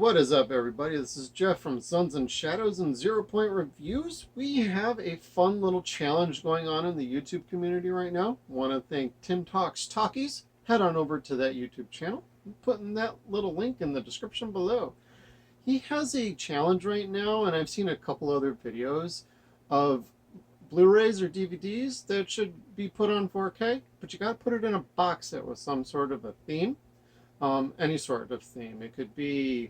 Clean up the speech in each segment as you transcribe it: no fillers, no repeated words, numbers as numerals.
What is up, everybody? This is Jeff from Suns and Shadows and 0 Point Reviews. We have a fun little challenge going on in the YouTube community right now. Want to thank Tim Talks Talkies. Head on over to that YouTube channel. I'm putting that little link in the description below. He has a challenge right now, and I've seen a couple other videos of Blu-rays or DVDs that should be put on 4K, but you got to put it in a box set with some sort of a theme. Any sort of theme. It could be,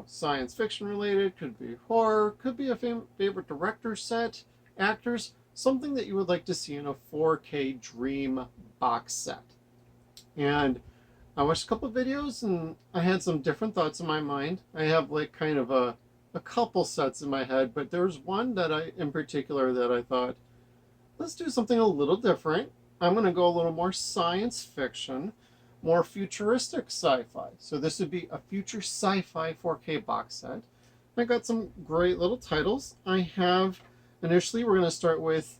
science fiction related, could be horror, could be a favorite director set, actors, something that you would like to see in a 4K dream box set. And I watched a couple of videos and I had some different thoughts in my mind. I have like kind of a couple sets in my head, but there was one that in particular that I thought, let's do something a little different. I'm going to go a little more science fiction, more futuristic sci-fi. So this would be a future sci-fi 4K box set. I got some great little titles. I have, initially we're going to start with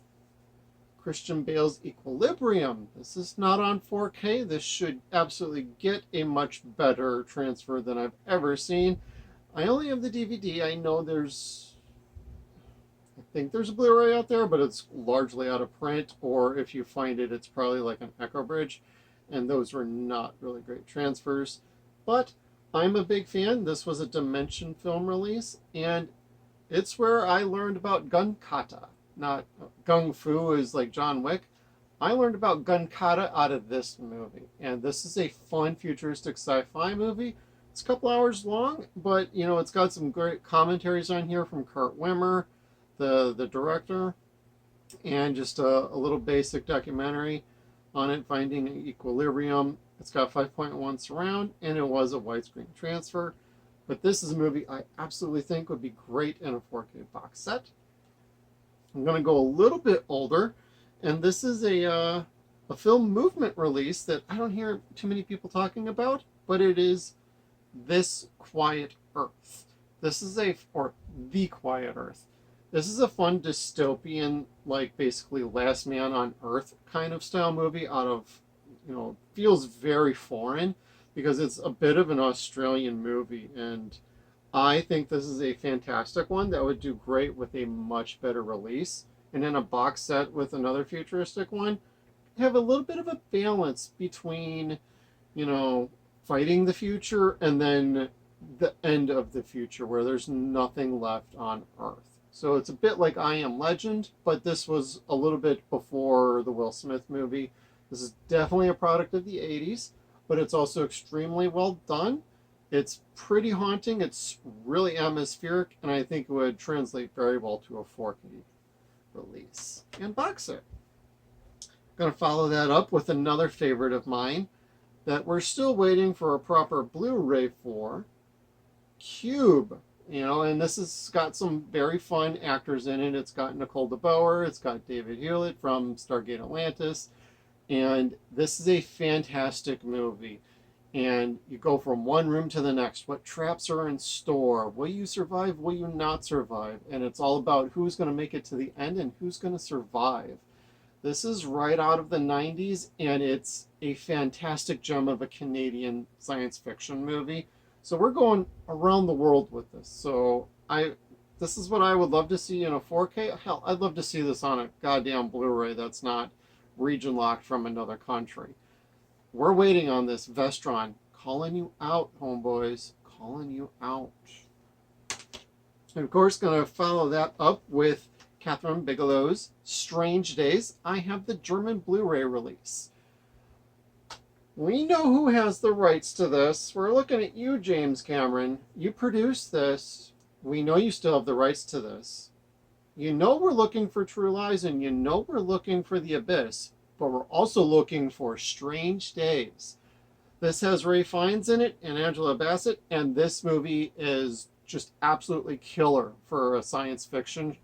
Christian Bale's Equilibrium. This is not on 4K. This should absolutely get a much better transfer than I've ever seen. I only have the DVD. I know I think there's a Blu-ray out there, but it's largely out of print, or if you find it, it's probably like an Echo Bridge. And those were not really great transfers. But I'm a big fan. This was a Dimension film release, and it's where I learned about gun kata. Not gung fu is like John Wick. I learned about gun kata out of this movie. And this is a fun futuristic sci-fi movie. It's a couple hours long, but it's got some great commentaries on here from Kurt Wimmer, the director, and just a little basic documentary on it, finding equilibrium. It's got 5.1 surround, and it was a widescreen transfer. But this is a movie I absolutely think would be great in a 4K box set. I'm going to go a little bit older, and this is a film movement release that I don't hear too many people talking about, but it is This Quiet Earth. This is The Quiet Earth. This is a fun dystopian, like basically Last Man on Earth kind of style movie out of, feels very foreign because it's a bit of an Australian movie. And I think this is a fantastic one that would do great with a much better release. And in a box set with another futuristic one, have a little bit of a balance between, fighting the future and then the end of the future where there's nothing left on Earth. So it's a bit like I Am Legend, but this was a little bit before the Will Smith movie. This is definitely a product of the 80s, but it's also extremely well done. It's pretty haunting. It's really atmospheric, and I think it would translate very well to a 4K release and box set. Going to follow that up with another favorite of mine that we're still waiting for a proper Blu-ray for, Cube. And this has got some very fun actors in it. It's got Nicole DeBoer. It's got David Hewlett from Stargate Atlantis. And this is a fantastic movie. And you go from one room to the next. What traps are in store? Will you survive? Will you not survive? And it's all about who's going to make it to the end and who's going to survive. This is right out of the 90s, and it's a fantastic gem of a Canadian science fiction movie. So we're going around the world with this. So this is what I would love to see in a 4K. Hell, I'd love to see this on a goddamn Blu-ray that's not region locked from another country. We're waiting on this. Vestron, calling you out, homeboys. Calling you out. And of course, going to follow that up with Catherine Bigelow's Strange Days. I have the German Blu-ray release. We know who has the rights to this. We're looking at you, James Cameron. You produced this. We know you still have the rights to this. You know we're looking for True Lies, and you know we're looking for The Abyss, but we're also looking for Strange Days. This has Ralph Fiennes in it and Angela Bassett, and this movie is just absolutely killer for a science fiction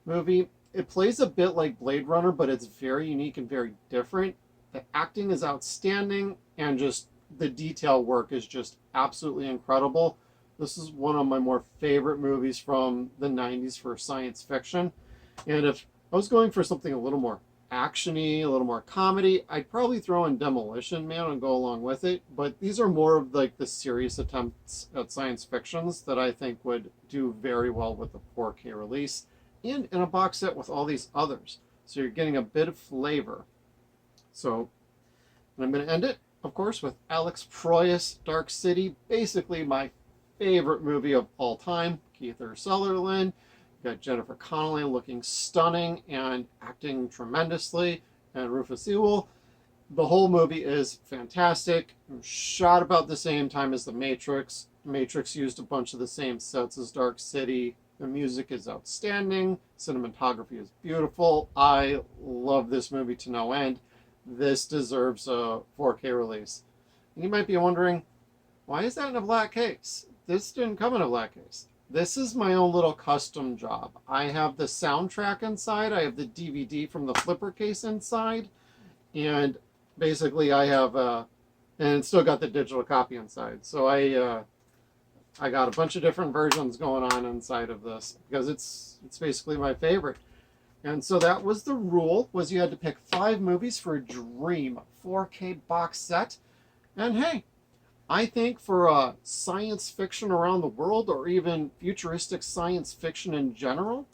movie. It plays a bit like Blade Runner, but it's very unique and very different. The acting is outstanding, and just the detail work is just absolutely incredible. This is one of my more favorite movies from the 90s for science fiction. And if I was going for something a little more action-y, a little more comedy, I'd probably throw in Demolition Man and go along with it. But these are more of like the serious attempts at science fictions that I think would do very well with the 4K release and in a box set with all these others. So you're getting a bit of flavor. So I'm going to end it, of course, with Alex Proyas' Dark City, basically my favorite movie of all time. Kiefer Sutherland. You got Jennifer Connelly looking stunning and acting tremendously, and Rufus Sewell. The whole movie is fantastic. Shot about the same time as The Matrix. Matrix used a bunch of the same sets as Dark City. The music is outstanding. Cinematography is beautiful. I love this movie to no end. This deserves a 4K release. And you might be wondering, why is that in a black case? This didn't come in a black case. This is my own little custom job. I have the soundtrack inside. I have the DVD from the flipper case inside. And basically I have, and it's still got the digital copy inside. So I got a bunch of different versions going on inside of this because it's basically my favorite. And so that was the rule, was you had to pick 5 movies for a dream 4K box set. And hey, I think for science fiction around the world, or even futuristic science fiction in general,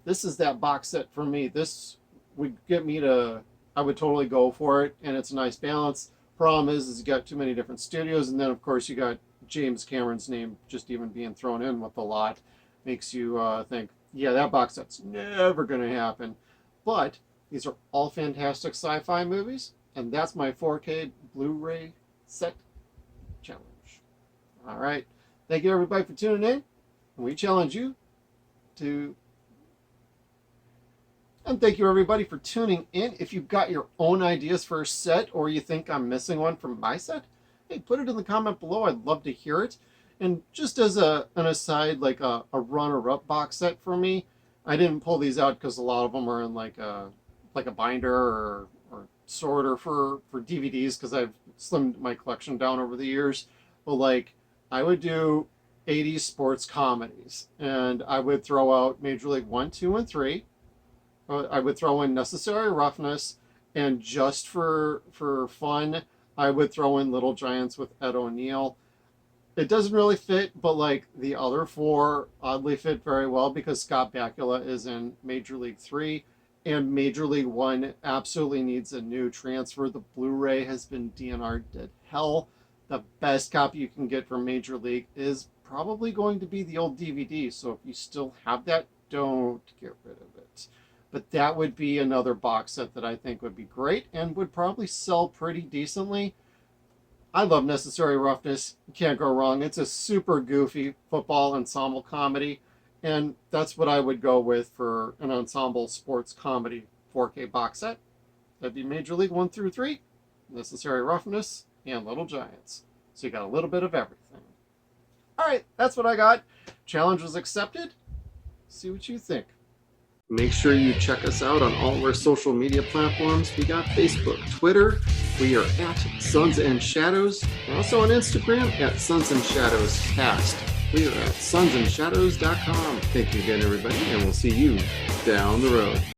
this is that box set for me. This would get me to, I would totally go for it, and it's a nice balance. Problem is you got too many different studios, and then of course you got James Cameron's name just even being thrown in with a lot. Makes you think, yeah, that box set's never going to happen. But these are all fantastic sci-fi movies, and that's my 4K Blu-ray set challenge. All right. Thank you, everybody, for tuning in. And we challenge you to... And thank you, everybody, for tuning in. If you've got your own ideas for a set, or you think I'm missing one from my set, hey, put it in the comment below. I'd love to hear it. And just as an aside, like a runner-up box set for me, I didn't pull these out because a lot of them are in like a binder or sorter for DVDs, because I've slimmed my collection down over the years. But like, I would do 80s sports comedies, and I would throw out Major League 1, 2, and 3. I would throw in Necessary Roughness, and just for fun, I would throw in Little Giants with Ed O'Neill. It doesn't really fit, but like the other 4 oddly fit very well because Scott Bakula is in Major League 3, and Major League 1 absolutely needs a new transfer. The Blu-ray has been DNR'd to hell. The best copy you can get from Major League is probably going to be the old DVD, so if you still have that, don't get rid of it. But that would be another box set that I think would be great and would probably sell pretty decently. I love Necessary Roughness. You can't go wrong. It's a super goofy football ensemble comedy, and that's what I would go with for an ensemble sports comedy 4K box set. That'd be Major League 1 through 3, Necessary Roughness, and Little Giants. So you got a little bit of everything. All right, that's what I got. Challenge was accepted. See what you think. Make sure you check us out on all of our social media platforms. We got Facebook, Twitter. We are at Suns and Shadows. We're also on Instagram at Suns and Shadows Cast. We are at sunsandshadows.com. Thank you again, everybody, and we'll see you down the road.